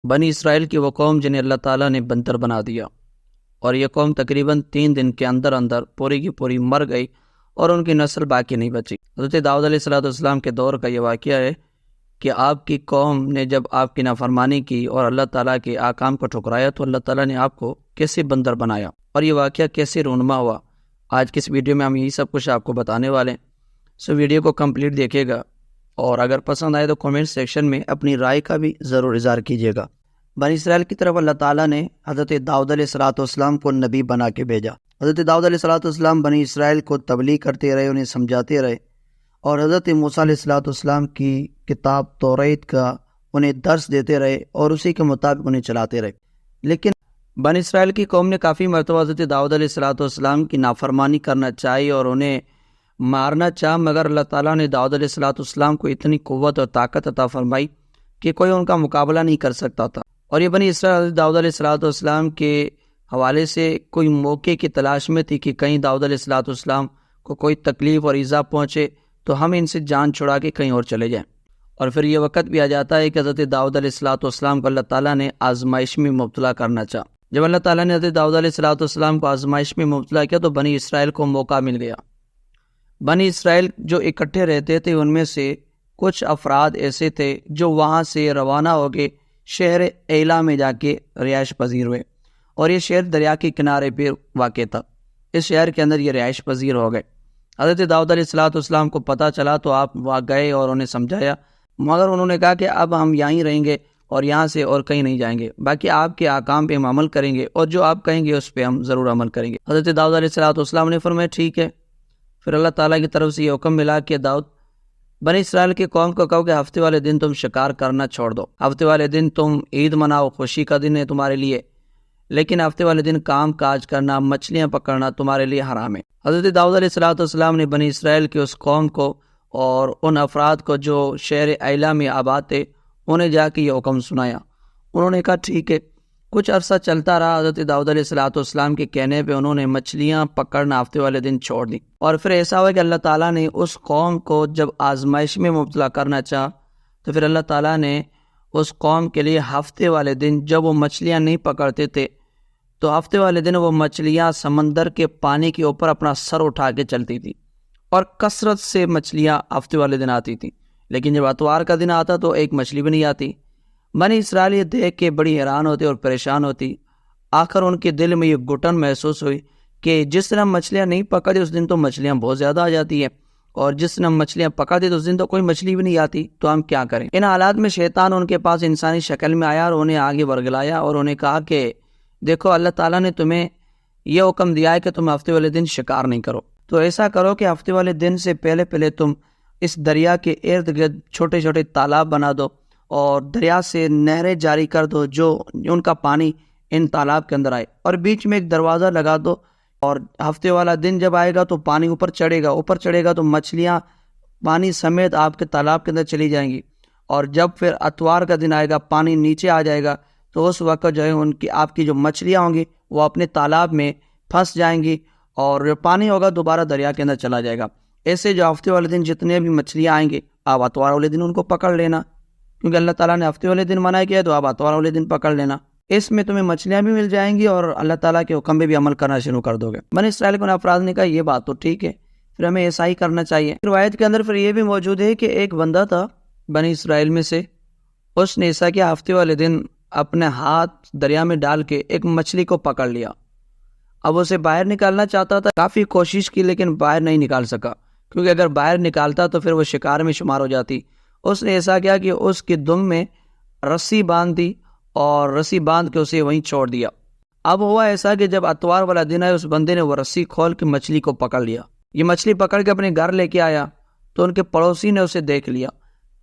بنی اسرائیل کی وہ قوم جنہیں اللہ تعالیٰ نے بندر بنا دیا، اور یہ قوم تقریباً 3 دن کے اندر اندر پوری کی پوری مر گئی اور ان کی نسل باقی نہیں بچی۔ حضرت داؤد علیہ السلام کے دور کا یہ واقعہ ہے کہ آپ کی قوم نے جب آپ کی نافرمانی کی اور اللہ تعالیٰ کے احکام کو ٹھکرایا تو اللہ تعالیٰ نے آپ کو کیسے بندر بنایا اور یہ واقعہ کیسے رونما ہوا۔ آج کی اس ویڈیو میں ہم یہی سب کچھ آپ کو بتانے والے ہیں، سو ویڈیو کو کمپلیٹ دیکھیے گا، اور اگر پسند آئے تو کمنٹ سیکشن میں اپنی رائے کا بھی ضرور اظہار کیجیے گا۔ بنی اسرائیل کی طرف اللہ تعالیٰ نے حضرت داؤد علیہ السلام کو نبی بنا کے بھیجا۔ حضرت داؤد علیہ السلام بنی اسرائیل کو تبلیغ کرتے رہے، انہیں سمجھاتے رہے، اور حضرت موسیٰ علیہ السلام کی کتاب توریت کا انہیں درس دیتے رہے اور اسی کے مطابق انہیں چلاتے رہے۔ لیکن بنی اسرائیل کی قوم نے کافی مرتبہ حضرت داؤد علیہ السلام کی نافرمانی کرنا چاہی اور انہیں مارنا چاہ، مگر اللہ تعالیٰ نے داؤد علیہ السلام کو اتنی قوت اور طاقت عطا فرمائی کہ کوئی ان کا مقابلہ نہیں کر سکتا تھا، اور یہ بنی اسرائیل حضرت داؤد علیہ السلام کے حوالے سے کوئی موقع کی تلاش میں تھی کہ کہیں داؤد علیہ السلام کو کوئی تکلیف اور ایذا پہنچے تو ہم ان سے جان چھڑا کے کہیں اور چلے جائیں، اور پھر یہ وقت بھی آ جاتا ہے کہ حضرت داؤد علیہ السلام کو اللہ تعالیٰ نے آزمائش میں مبتلا کرنا چاہا۔ جب اللہ تعالیٰ نے حضرت داؤد علیہ السلام کو آزمائش میں مبتلا کیا تو بنی اسرائیل کو موقع مل گیا۔ بنی اسرائیل جو اکٹھے رہتے تھے ان میں سے کچھ افراد ایسے تھے جو وہاں سے روانہ ہو کے شہر ایلا میں جا کے رہائش پذیر ہوئے، اور یہ شہر دریا کے کنارے پہ واقع تھا۔ اس شہر کے اندر یہ رہائش پذیر ہو گئے۔ حضرت داؤد علیہ السلام کو پتہ چلا تو آپ وہاں گئے اور انہیں سمجھایا، مگر انہوں نے کہا کہ اب ہم یہیں رہیں گے اور یہاں سے اور کہیں نہیں جائیں گے، باقی آپ کے احکام پہ ہم عمل کریں گے اور جو آپ کہیں گے اس پہ ہم ضرور عمل کریں گے۔ حضرت داؤد علیہ السلام نے فرمایا ٹھیک ہے۔ پھر اللہ تعالیٰ کی طرف سے یہ حکم ملا کہ داؤد بنی اسرائیل کی قوم کو کہو کہ ہفتے والے دن تم شکار کرنا چھوڑ دو، ہفتے والے دن تم عید مناؤ، خوشی کا دن ہے تمہارے لیے، لیکن ہفتے والے دن کام کاج کرنا، مچھلیاں پکڑنا تمہارے لیے حرام ہے۔ حضرت داؤد علیہ السلام نے بنی اسرائیل کی اس قوم کو اور ان افراد کو جو شہر ایلا میں آباد تھے انہیں جا کے یہ حکم سنایا۔ انہوں نے کہا ٹھیک ہے۔ کچھ عرصہ چلتا رہا، حضرت داؤد علیہ السلام کے کہنے پہ انہوں نے مچھلیاں پکڑنا ہفتے والے دن چھوڑ دی، اور پھر ایسا ہوا کہ اللہ تعالیٰ نے اس قوم کو جب آزمائش میں مبتلا کرنا چاہا تو پھر اللہ تعالیٰ نے اس قوم کے لیے ہفتے والے دن جب وہ مچھلیاں نہیں پکڑتے تھے تو ہفتے والے دن وہ مچھلیاں سمندر کے پانی کے اوپر اپنا سر اٹھا کے چلتی تھی، اور کثرت سے مچھلیاں ہفتے والے دن آتی تھیں، لیکن جب اتوار کا دن آتا تو ایک مچھلی بھی نہیں آتی۔ بنی اسرائیل یہ دیکھ کے بڑی حیران ہوتی اور پریشان ہوتی۔ آخر ان کے دل میں یہ گھٹن محسوس ہوئی کہ جس دن ہم مچھلیاں نہیں پکڑتے اس دن تو مچھلیاں بہت زیادہ آ جاتی ہیں، اور جس دن ہم مچھلیاں پکڑتے تو اس دن تو کوئی مچھلی بھی نہیں آتی، تو ہم کیا کریں؟ ان حالات میں شیطان ان کے پاس انسانی شکل میں آیا اور انہیں آگے ورگلایا اور انہیں کہا کہ دیکھو اللہ تعالیٰ نے تمہیں یہ حکم دیا ہے کہ تم ہفتے والے دن شکار نہیں کرو، تو ایسا کرو کہ ہفتے والے دن سے پہلے تم اس دریا کے ارد گرد چھوٹے چھوٹے تالاب بنا دو اور دریا سے نہریں جاری کر دو جو ان کا پانی ان تالاب کے اندر آئے، اور بیچ میں ایک دروازہ لگا دو، اور ہفتے والا دن جب آئے گا تو پانی اوپر چڑھے گا تو مچھلیاں پانی سمیت آپ کے تالاب کے اندر چلی جائیں گی، اور جب پھر اتوار کا دن آئے گا پانی نیچے آ جائے گا تو اس وقت جو ہے آپ کی جو مچھلیاں ہوں گی وہ اپنے تالاب میں پھنس جائیں گی، اور جو پانی ہوگا دوبارہ دریا کے اندر چلا جائے گا۔ ایسے جو ہفتے والے دن جتنے بھی مچھلیاں آئیں گے آپ اتوار والے دن ان کو پکڑ لینا، کیونکہ اللہ تعالیٰ نے ہفتے والے دن منع کیا ہے تو آپ اتوار والے دن پکڑ لینا، اس میں تمہیں مچھلیاں بھی مل جائیں گی اور اللہ تعالیٰ کے حکم پہ بھی عمل کرنا شروع کر دو گے۔ بنی اسرائیل کو افراد نے کہا یہ بات تو ٹھیک ہے، پھر ہمیں ایسا ہی کرنا چاہیے۔ روایت کے اندر پھر یہ بھی موجود ہے کہ ایک بندہ تھا بنی اسرائیل میں سے، اس نے ایسا کیا ہفتے والے دن اپنے ہاتھ دریا میں ڈال کے ایک مچھلی کو پکڑ لیا۔ اب اسے باہر نکالنا چاہتا تھا، کافی کوشش کی لیکن باہر نہیں نکال سکا، کیونکہ اگر باہر نکالتا تو پھر وہ شکار میں شمار ہو جاتی۔ اس نے ایسا کیا کہ اس کے دم میں رسی باندھ دی اور رسی باندھ کے اسے وہیں چھوڑ دیا۔ اب ہوا ایسا کہ جب اتوار والا دن آیا اس بندے نے وہ رسی کھول کے مچھلی کو پکڑ لیا۔ یہ مچھلی پکڑ کے اپنے گھر لے کے آیا تو ان کے پڑوسی نے اسے دیکھ لیا۔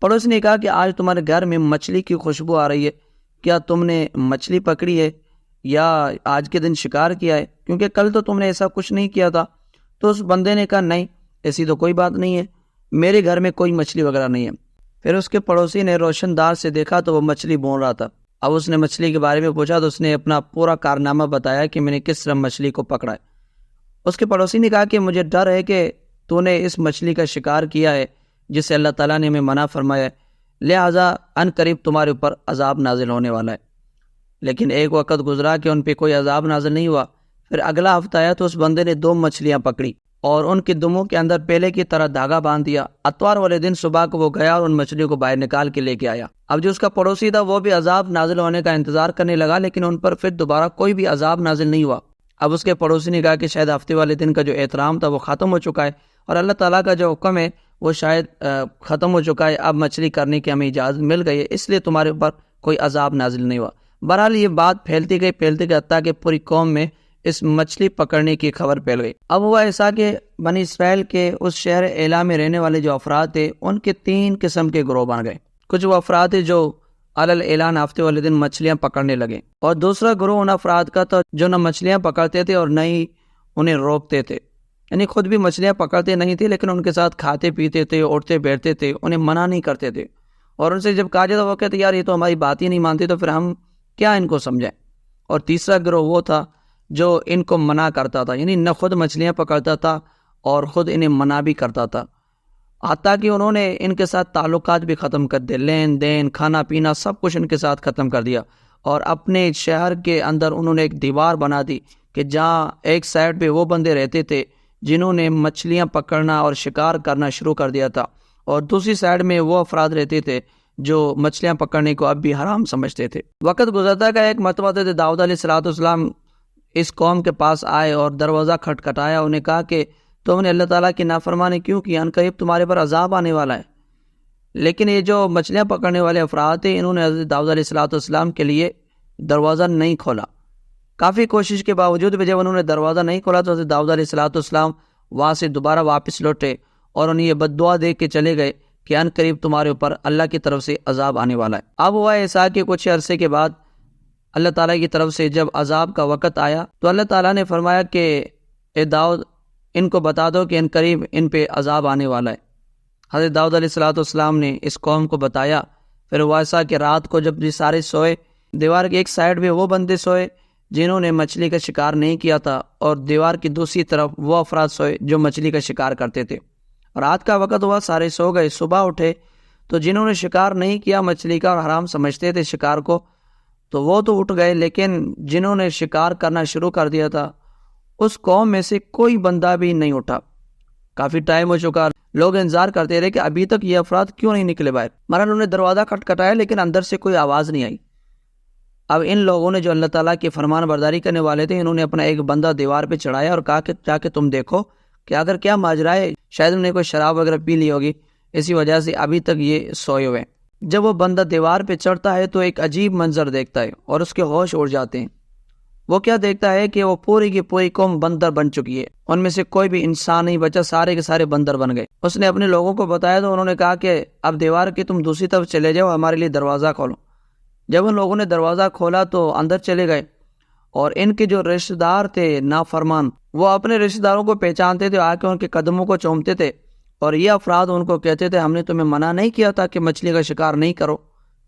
پڑوسی نے کہا کہ آج تمہارے گھر میں مچھلی کی خوشبو آ رہی ہے، کیا تم نے مچھلی پکڑی ہے یا آج کے دن شکار کیا ہے؟ کیونکہ کل تو تم نے ایسا کچھ نہیں کیا تھا۔ تو اس بندے نے کہا نہیں، ایسی تو کوئی بات نہیں ہے، میرے گھر میں کوئی مچھلی وغیرہ نہیں ہے۔ پھر اس کے پڑوسی نے روشن دار سے دیکھا تو وہ مچھلی بون رہا تھا۔ اب اس نے مچھلی کے بارے میں پوچھا تو اس نے اپنا پورا کارنامہ بتایا کہ میں نے کس طرح مچھلی کو پکڑا ہے۔ اس کے پڑوسی نے کہا کہ مجھے ڈر ہے کہ تو نے اس مچھلی کا شکار کیا ہے جسے اللہ تعالیٰ نے ہمیں منع فرمایا ہے، لہٰذا ان قریب تمہارے اوپر عذاب نازل ہونے والا ہے۔ لیکن ایک وقت گزرا کہ ان پہ کوئی عذاب نازل نہیں ہوا۔ پھر اگلا ہفتہ آیا تو اس بندے نے 2 مچھلیاں پکڑی اور ان کے دموں کے اندر پہلے کی طرح دھاگا باندھ دیا۔ اتوار والے دن صبح کو وہ گیا اور ان مچھلیوں کو باہر نکال کے لے کے آیا۔ اب جو اس کا پڑوسی تھا وہ بھی عذاب نازل ہونے کا انتظار کرنے لگا، لیکن ان پر پھر دوبارہ کوئی بھی عذاب نازل نہیں ہوا۔ اب اس کے پڑوسی نے کہا کہ شاید ہفتے والے دن کا جو احترام تھا وہ ختم ہو چکا ہے، اور اللہ تعالیٰ کا جو حکم ہے وہ شاید ختم ہو چکا ہے، اب مچھلی کرنے کی ہمیں اجازت مل گئی ہے، اس لیے تمہارے اوپر کوئی عذاب نازل نہیں ہوا۔ بہرحال یہ بات پھیلتی گئی حتیٰ کہ پوری قوم میں اس مچھلی پکڑنے کی خبر پھیل گئی۔ اب ہوا ایسا کہ بنی اسرائیل کے اس شہر ایلا میں رہنے والے جو افراد تھے ان کے 3 قسم کے گروہ بن گئے۔ کچھ وہ افراد تھے جو علل اعلان ہفتے والے دن مچھلیاں پکڑنے لگے، اور دوسرا گروہ ان افراد کا تھا جو نہ مچھلیاں پکڑتے تھے اور نہ ہی انہیں روکتے تھے، یعنی خود بھی مچھلیاں پکڑتے نہیں تھے لیکن ان کے ساتھ کھاتے پیتے تھے، اٹھتے بیٹھتے تھے، انہیں منع نہیں کرتے تھے، اور ان سے جب کہا جاتا وہ کہتے یار یہ تو ہماری بات ہی نہیں مانتے، تو پھر ہم کیا ان کو سمجھائیں۔ اور تیسرا گروہ وہ تھا جو ان کو منع کرتا تھا، یعنی نہ خود مچھلیاں پکڑتا تھا اور خود انہیں منع بھی کرتا تھا، حتیٰ کہ انہوں نے ان کے ساتھ تعلقات بھی ختم کر دیے، لین دین کھانا پینا سب کچھ ان کے ساتھ ختم کر دیا، اور اپنے شہر کے اندر انہوں نے ایک دیوار بنا دی کہ جہاں ایک سائڈ پہ وہ بندے رہتے تھے جنہوں نے مچھلیاں پکڑنا اور شکار کرنا شروع کر دیا تھا، اور دوسری سائڈ میں وہ افراد رہتے تھے جو مچھلیاں پکڑنے کو اب بھی حرام سمجھتے تھے۔ وقت گزرتا گیا، ایک مرتبہ داؤد علیہ السلام اس قوم کے پاس آئے اور دروازہ کھٹکھٹایا، انہیں کہا کہ تم نے اللہ تعالیٰ کی نافرمانی کیوں کی؟ ان قریب تمہارے پر عذاب آنے والا ہے۔ لیکن یہ جو مچھلیاں پکڑنے والے افراد تھے انہوں نے حضرت داؤد علیہ السلام کے لیے دروازہ نہیں کھولا۔ کافی کوشش کے باوجود بھی جب انہوں نے دروازہ نہیں کھولا تو حضرت داؤد علیہ السلام وہاں سے دوبارہ واپس لوٹے اور انہیں یہ بد دعا دے کے چلے گئے کہ ان قریب تمہارے اوپر اللہ کی طرف سے عذاب آنے والا ہے۔ اب ہوا ایسا کہ کچھ عرصے کے بعد اللہ تعالیٰ کی طرف سے جب عذاب کا وقت آیا تو اللہ تعالیٰ نے فرمایا کہ اے داؤد ان کو بتا دو کہ ان قریب ان پہ عذاب آنے والا ہے۔ حضرت داؤد علیہ السلام نے اس قوم کو بتایا۔ پھر وہ ایسا کہ رات کو جب یہ سارے سوئے، دیوار کے ایک سائڈ پہ وہ بندے سوئے جنہوں نے مچھلی کا شکار نہیں کیا تھا، اور دیوار کی دوسری طرف وہ افراد سوئے جو مچھلی کا شکار کرتے تھے۔ رات کا وقت ہوا، سارے سو گئے، صبح اٹھے تو جنہوں نے شکار نہیں کیا مچھلی کا اور حرام سمجھتے تھے شکار کو تو وہ تو اٹھ گئے، لیکن جنہوں نے شکار کرنا شروع کر دیا تھا اس قوم میں سے کوئی بندہ بھی نہیں اٹھا۔ کافی ٹائم ہو چکا، لوگ انتظار کرتے رہے کہ ابھی تک یہ افراد کیوں نہیں نکلے باہر۔ مگر انہوں نے دروازہ کھٹکھٹایا لیکن اندر سے کوئی آواز نہیں آئی۔ اب ان لوگوں نے جو اللہ تعالیٰ کی فرمان برداری کرنے والے تھے انہوں نے اپنا ایک بندہ دیوار پہ چڑھایا اور کہا کہ جا کے تم دیکھو کہ اگر کیا ماجرا ہے، شاید انہوں نے کوئی شراب وغیرہ پی لی ہوگی، اسی وجہ سے ابھی تک یہ سوئے ہوئے۔ جب وہ بندہ دیوار پہ چڑھتا ہے تو ایک عجیب منظر دیکھتا ہے اور اس کے ہوش اڑ جاتے ہیں۔ وہ کیا دیکھتا ہے کہ وہ پوری کی پوری قوم بندر بن چکی ہے، ان میں سے کوئی بھی انسان نہیں بچا، سارے کے سارے بندر بن گئے۔ اس نے اپنے لوگوں کو بتایا تو انہوں نے کہا کہ اب دیوار کی تم دوسری طرف چلے جاؤ، ہمارے لیے دروازہ کھولو۔ جب ان لوگوں نے دروازہ کھولا تو اندر چلے گئے، اور ان کے جو رشتہ دار تھے نافرمان وہ اپنے رشتہ داروں کو پہچانتے تھے، آ کے ان کے قدموں کو چومتے تھے، اور یہ افراد ان کو کہتے تھے ہم نے تمہیں منع نہیں کیا تھا کہ مچھلی کا شکار نہیں کرو،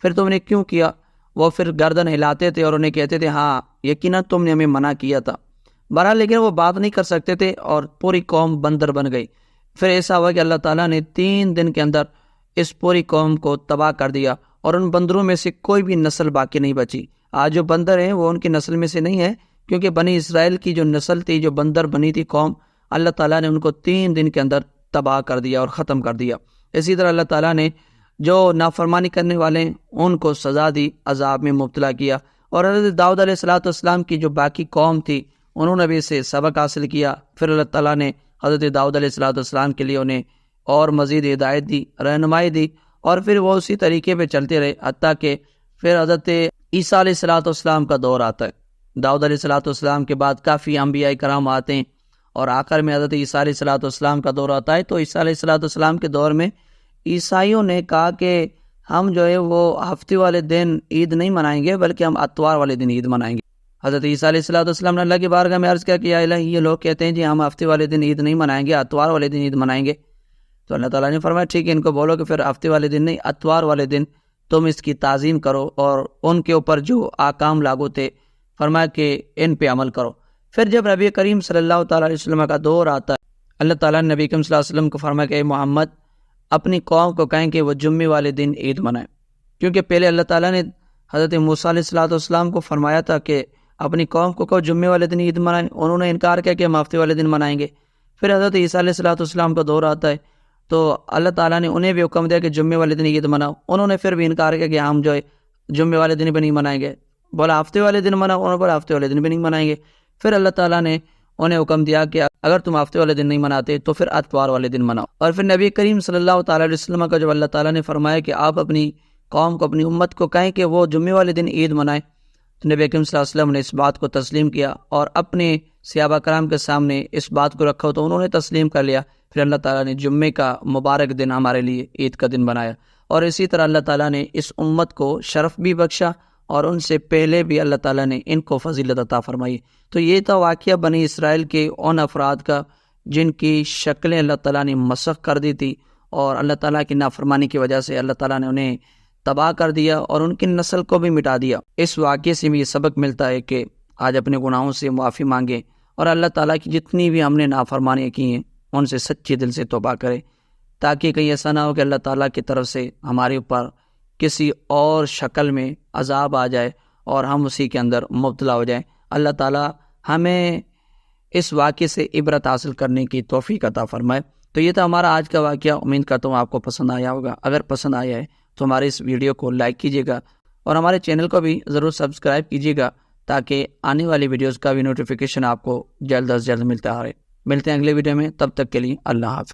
پھر تم نے کیوں کیا؟ وہ پھر گردن ہلاتے تھے اور انہیں کہتے تھے ہاں یقیناً تم نے ہمیں منع کیا تھا۔ بہرحال لیکن وہ بات نہیں کر سکتے تھے اور پوری قوم بندر بن گئی۔ پھر ایسا ہوا کہ اللہ تعالیٰ نے 3 دن کے اندر اس پوری قوم کو تباہ کر دیا، اور ان بندروں میں سے کوئی بھی نسل باقی نہیں بچی۔ آج جو بندر ہیں وہ ان کی نسل میں سے نہیں ہے، کیونکہ بنی اسرائیل کی جو نسل تھی، جو بندر بنی تھی قوم، اللہ تعالیٰ نے ان کو 3 دن کے اندر تباہ کر دیا اور ختم کر دیا۔ اسی طرح اللہ تعالیٰ نے جو نافرمانی کرنے والے ہیں ان کو سزا دی، عذاب میں مبتلا کیا، اور حضرت داؤد علیہ السلام کی جو باقی قوم تھی انہوں نے بھی اسے سبق حاصل کیا۔ پھر اللہ تعالیٰ نے حضرت داؤد علیہ السلام کے لیے انہیں اور مزید ہدایت دی، رہنمائی دی، اور پھر وہ اسی طریقے پہ چلتے رہے، حتیٰ کہ پھر حضرت عیسیٰ علیہ السلام کا دور آتا ہے۔ داؤد علیہ السلام کے بعد کافی انبیاء کرام آتے ہیں، اور آخر میں حضرت عیسیٰ علیہ السلام کا دور آتا ہے۔ تو عیسیٰ علیہ السلام کے دور میں عیسائیوں نے کہا کہ ہم جو ہے وہ ہفتے والے دن عید نہیں منائیں گے بلکہ ہم اتوار والے دن عید منائیں گے۔ حضرت عیسیٰ علیہ السلام نے اللہ کی بارگاہ میں عرض کیا کہ یا الہی یہ لوگ کہتے ہیں جی ہم ہفتے والے دن عید نہیں منائیں گے، اتوار والے دن عید منائیں گے۔ تو اللہ تعالیٰ نے فرمایا ٹھیک ہے، ان کو بولو کہ پھر ہفتے والے دن نہیں، اتوار والے دن تم اس کی تعظیم کرو، اور ان کے اوپر جو احکام لاگو تھے فرمایا کہ ان پہ عمل کرو۔ پھر جب نبی کریم صلی اللہ تعالیٰ علیہ وسلم کا دور آتا ہے، اللہ تعالیٰ نے نبی کریم صلی اللہ علیہ وسلم کو فرمایا کہ اے محمد اپنی قوم کو کہیں کہ وہ جمعے والے دن عید منائیں، کیونکہ پہلے اللہ تعالیٰ نے حضرت موسیٰ علیہ السلام کو فرمایا تھا کہ اپنی قوم کو کہو جمعے والے دن عید منائیں، انہوں نے انکار کیا کہ ہم ہفتے والے دن منائیں گے۔ پھر حضرت عیسیٰ علیہ السلام کا دور آتا ہے تو اللہ تعالیٰ نے انہیں بھی حکم دیا کہ جمعے والے دن عید مناؤ، انہوں نے پھر بھی انکار کیا کہ ہم جو ہے جمعے والے دن بھی نہیں منائیں گے، بولا ہفتے والے دن مناؤ، انہوں نے بولا ہفتے والے دن بھی نہیں منائیں گے۔ پھر اللہ تعالیٰ نے انہیں حکم دیا کہ اگر تم ہفتے والے دن نہیں مناتے تو پھر اتوار والے دن مناؤ۔ اور پھر نبی کریم صلی اللہ تعالیٰ علیہ وسلم کا جب اللہ تعالیٰ نے فرمایا کہ آپ اپنی قوم کو، اپنی امت کو کہیں کہ وہ جمعے والے دن عید منائیں، تو نبی کریم صلی اللہ علیہ وسلم نے اس بات کو تسلیم کیا اور اپنے صحابہ کرام کے سامنے اس بات کو رکھا تو انہوں نے تسلیم کر لیا۔ پھر اللہ تعالیٰ نے جمعے کا مبارک دن ہمارے لیے عید کا دن بنایا، اور اسی طرح اللہ تعالیٰ نے اس امت کو شرف بھی بخشا اور ان سے پہلے بھی اللہ تعالیٰ نے ان کو فضیلت عطا فرمائی۔ تو یہ تھا واقعہ بنی اسرائیل کے ان افراد کا جن کی شکلیں اللہ تعالیٰ نے مسخ کر دی تھی، اور اللہ تعالیٰ کی نافرمانی کی وجہ سے اللہ تعالیٰ نے انہیں تباہ کر دیا اور ان کی نسل کو بھی مٹا دیا۔ اس واقعے سے بھی یہ سبق ملتا ہے کہ آج اپنے گناہوں سے معافی مانگیں اور اللہ تعالیٰ کی جتنی بھی ہم نے نافرمانیاں کی ہیں ان سے سچے دل سے توبہ کریں، تاکہ کہیں ایسا نہ ہو کہ اللہ تعالیٰ کی طرف سے ہمارے اوپر کسی اور شکل میں عذاب آ جائے اور ہم اسی کے اندر مبتلا ہو جائیں۔ اللہ تعالیٰ ہمیں اس واقعے سے عبرت حاصل کرنے کی توفیق عطا فرمائے۔ تو یہ تھا ہمارا آج کا واقعہ، امید کرتا ہوں آپ کو پسند آیا ہوگا۔ اگر پسند آیا ہے تو ہمارے اس ویڈیو کو لائک کیجیے گا اور ہمارے چینل کو بھی ضرور سبسکرائب کیجیے گا، تاکہ آنے والی ویڈیوز کا بھی نوٹیفیکیشن آپ کو جلد از جلد ملتا رہے۔ ملتے ہیں اگلے ویڈیو میں، تب تک کے لیے اللہ حافظ۔